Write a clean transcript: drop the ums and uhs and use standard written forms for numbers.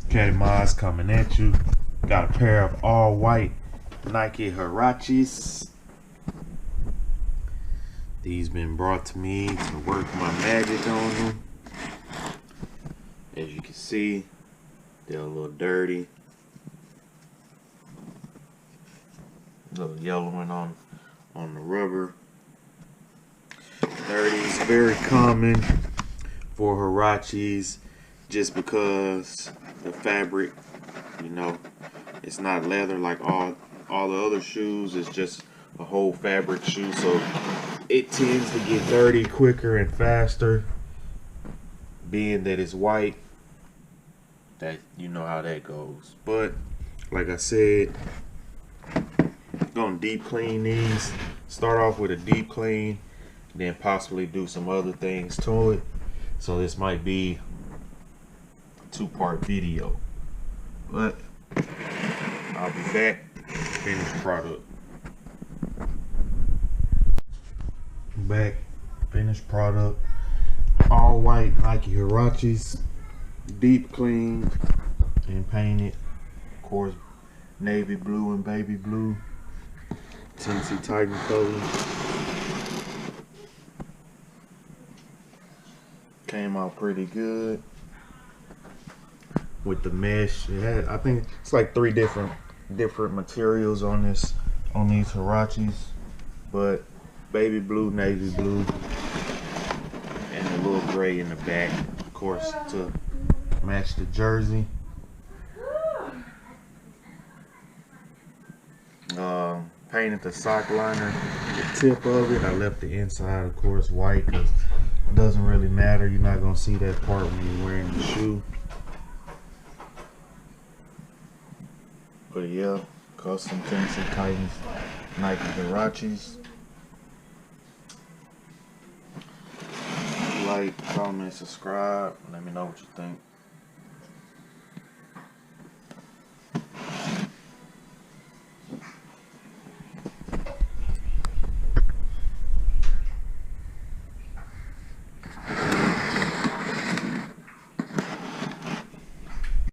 Caddy Mods coming at you. Got a pair of all white Nike Huaraches. These been brought to me to work my magic on them. As you can see, they're a little dirty. A little yellowing on the rubber. Dirty is very common for Huaraches, just because the fabric, you know, it's not leather like all the other shoes. It's just a whole fabric shoe, so it tends to get dirty quicker and faster. Being that it's white, that you know how that goes. But like I said, gonna deep clean these. Start off with a deep clean, then possibly do some other things to it. So this might be a two-part video, but I'll be back. Finished product. Back. Finished product. All white Nike Huaraches, deep cleaned and painted. Of course, navy blue and baby blue. Tennessee Titan color. Came out pretty good with the mesh. It had, I think it's like three different materials on these Huaraches, but baby blue, navy blue, and a little gray in the back, of course, to match the jersey. Painted the sock liner, the tip of it. I left the inside, of course, white, because it doesn't really matter. You're not gonna see that part when you're wearing the shoe. But yeah, custom Tennessee Titans Nike Huaraches. Like, comment, subscribe. Let me know what you think.